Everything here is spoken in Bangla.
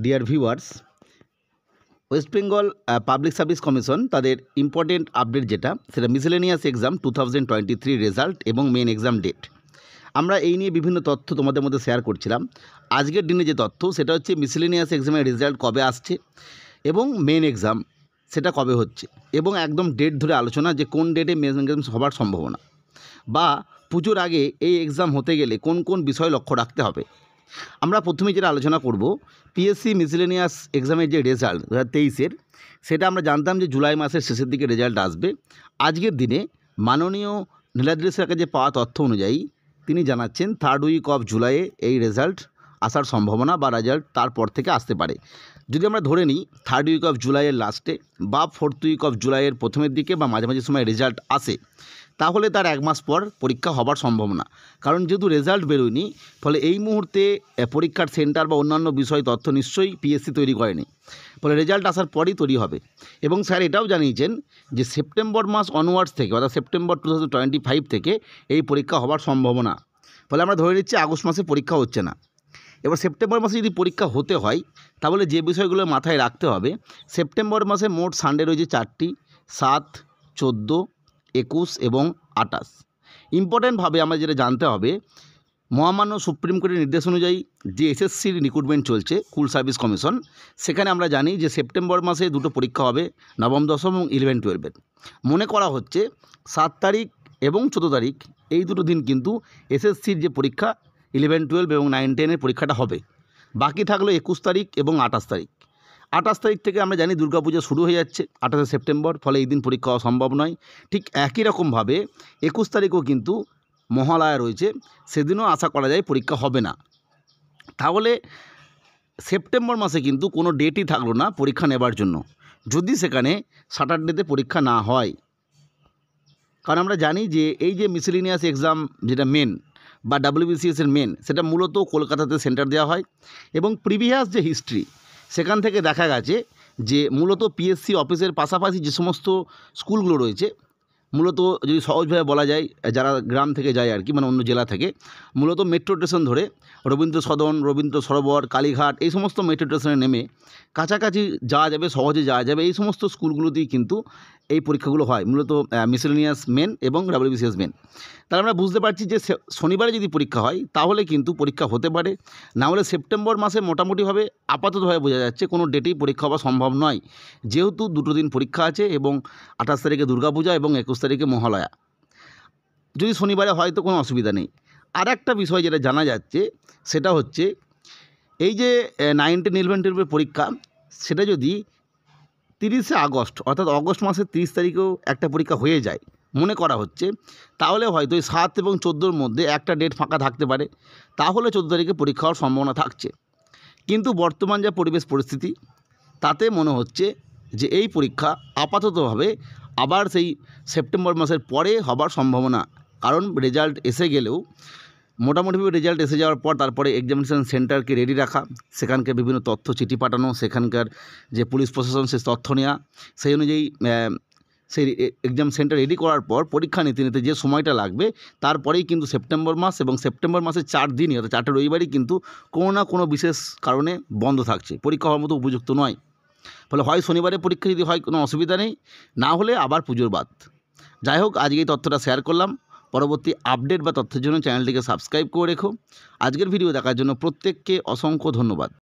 Dear viewers, West Bengal public service commission তাদের ইম্পর্টেন্ট আপডেট যেটা সেটা মিসেলেনিয়াস এক্সাম 2023 রেজাল্ট এবং মেন এক্সাম ডেট। আমরা এই নিয়ে বিভিন্ন তথ্য তোমাদের মধ্যে শেয়ার করছিলাম। আজকের দিনে যে তথ্য সেটা হচ্ছে মিসেলেনিয়াস এক্সামের রেজাল্ট কবে আসছে এবং মেন এক্সাম সেটা কবে হচ্ছে, এবং একদম ডেট ধরে আলোচনা যে কোন ডেটে মেন এক্সাম হবার সম্ভাবনা, বা পুজোর আগে এই এক্সাম হতে গেলে কোন কোন বিষয় লক্ষ্য রাখতে হবে। আমরা প্রথমে যেটা আলোচনা করব, পিএসসি মিসেলেনিয়াস এক্সামের যে রেজাল্ট 2023-এর, সেটা আমরা জানতাম যে জুলাই মাসের শেষের দিকে রেজাল্ট আসবে। আজকের দিনে মাননীয় নীলাদ্রি স্যারের কাছে পাওয়া তথ্য অনুযায়ী তিনি জানাচ্ছেন 3rd উইক অফ জুলাইয়ে এই রেজাল্ট আসার সম্ভাবনা বা রেজাল্ট তারপর থেকে আসতে পারে। যদি আমরা ধরে নিই 3rd উইক অফ জুলাইয়ের লাস্টে বা 4th উইক অফ জুলাইয়ের প্রথমের দিকে বা মাঝামাঝি সময় রেজাল্ট আসে, তাহলে তার 1 মাস পর পরীক্ষা হবার সম্ভাবনা। কারণ যেহেতু রেজাল্ট বেরোয়নি, ফলে এই মুহূর্তে পরীক্ষার সেন্টার বা অন্যান্য বিষয় তথ্য নিশ্চয়ই পিএসসি তৈরি করেনি, ফলে রেজাল্ট আসার পরই তৈরি হবে। এবং স্যার এটাও জানিয়েছেন যে সেপ্টেম্বর মাস অনওয়ার্ডস থেকে, অর্থাৎ সেপ্টেম্বর 2025 থেকে এই পরীক্ষা হবার সম্ভাবনা। ফলে আমরা ধরে নিচ্ছি আগস্ট মাসে পরীক্ষা হচ্ছে না। এবার সেপ্টেম্বর মাসে যদি পরীক্ষা হতে হয়, তাহলে যে বিষয়গুলো মাথায় রাখতে হবে, সেপ্টেম্বর মাসে মোট সানডে রয়েছে 4টি, 7, 14, 21 এবং 28। ইম্পর্ট্যান্টভাবে আমরা যেটা জানতে হবে, মহামান্য সুপ্রিম কোর্টের নির্দেশ অনুযায়ী যে এসএসসির রিক্রুটমেন্ট চলছে স্কুল সার্ভিস কমিশন, সেখানে আমরা জানি যে সেপ্টেম্বর মাসে 2টো পরীক্ষা হবে, নবম দশম এবং 11-12-এর। মনে করা হচ্ছে 7 তারিখ এবং 14 তারিখ এই দুটো দিন কিন্তু এসএসসির যে পরীক্ষা 11-12 এবং 9-10-এর পরীক্ষাটা হবে। বাকি থাকলো 21 তারিখ এবং 28 তারিখ। 28 তারিখ থেকে আমরা জানি দুর্গাপূজা শুরু হয়ে যাচ্ছে 28 সেপ্টেম্বর, ফলে এই দিন পরীক্ষা হওয়া সম্ভব নয়। ঠিক একই রকমভাবে 21 তারিখও কিন্তু মহালয়া রয়েছে, সেদিনও আশা করা যায় পরীক্ষা হবে না। তাহলে সেপ্টেম্বর মাসে কিন্তু কোনো ডেটই থাকলো না পরীক্ষা নেবার জন্য, যদি সেখানে স্যাটারডেতে পরীক্ষা না হয়। কারণ আমরা জানি যে এই যে মিসেলেনিয়াস এক্সাম যেটা মেন বা WBCS-এর মেন, সেটা মূলত কলকাতাতে সেন্টার দেওয়া হয়। এবং প্রিভিয়াস যে হিস্ট্রি, সেখান থেকে দেখা গেছে যে মূলত পিএসসি অফিসের পাশাপাশি যে সমস্ত স্কুলগুলো রয়েছে, মূলত যদি সহজভাবে বলা যায়, যারা গ্রাম থেকে যায় আর কি, মানে অন্য জেলা থেকে, মূলত মেট্রো স্টেশন ধরে রবীন্দ্র সদন, রবীন্দ্র সরোবর, কালীঘাট, এই সমস্ত মেট্রো স্টেশনে নেমে কাছাকাছি যাওয়া যাবে, সহজে যাওয়া যাবে, এই সমস্ত স্কুলগুলোতেই কিন্তু এই পরীক্ষাগুলো হয়, মূলত মিসেলেনিয়াস মেন এবং WBCS মেন। তাহলে আমরা বুঝতে পারছি যে শনিবারে যদি পরীক্ষা হয় তাহলে কিন্তু পরীক্ষা হতে পারে, না হলে সেপ্টেম্বর মাসে মোটামুটিভাবে আপাততভাবে বোঝা যাচ্ছে কোনো ডেটেই পরীক্ষা হওয়া সম্ভব নয়, যেহেতু 2টো দিন পরীক্ষা আছে এবং 28 তারিখে দুর্গাপূজা এবং 21 তারিখে মহালয়া। যদি শনিবারে হয় তো কোনো অসুবিধা নেই। আর একটা বিষয় যেটা জানা যাচ্ছে, সেটা হচ্ছে এই যে 9, 10, 11, 12-এর পরীক্ষা, সেটা যদি 30শে আগস্ট অর্থাৎ অগস্ট মাসের 30 তারিখেও একটা পরীক্ষা হয়ে যায় মনে করা হচ্ছে, তাহলে হয়তো এই 7 এবং 14-র মধ্যে একটা ডেট ফাঁকা থাকতে পারে, তাহলে 14 তারিখে পরীক্ষা হওয়ার সম্ভাবনা থাকছে। কিন্তু বর্তমান যা পরিবেশ পরিস্থিতি, তাতে মনে হচ্ছে যে এই পরীক্ষা আপাততভাবে আবার সেই সেপ্টেম্বর মাসের পরে হবার সম্ভাবনা। কারণ রেজাল্ট এসে গেলেও মোটামুটিভাবে রেজাল্ট এসে যাওয়ার পর তারপরে এক্সামিনেশন সেন্টারকে রেডি রাখা, সেখানকার বিভিন্ন তথ্য চিঠি পাঠানো, সেখানকার যে পুলিশ প্রশাসন সে তথ্য নেওয়া, সেই অনুযায়ী সেই এক্সাম সেন্টার রেডি করার পর পরীক্ষা নিতে নিতে যে সময়টা লাগবে, তারপরেই কিন্তু সেপ্টেম্বর মাস, এবং সেপ্টেম্বর মাসের 4 দিনই অর্থাৎ 4টে রবিবারই কিন্তু কোনো না কোনো বিশেষ কারণে বন্ধ থাকছে, পরীক্ষা হওয়ার মতো উপযুক্ত নয়। ফলে হয় শনিবারে পরীক্ষা যদি হয় কোনো অসুবিধা নেই, না হলে আবার পুজোর বাদ। যাই হোক, আজকে এই তথ্যটা শেয়ার করলাম। পরবর্তী আপডেট বা তথ্যের জন্য চ্যানেলটিকে সাবস্ক্রাইব করে রেখো। আজকের ভিডিও দেখার জন্য প্রত্যেককে অসংখ্য ধন্যবাদ।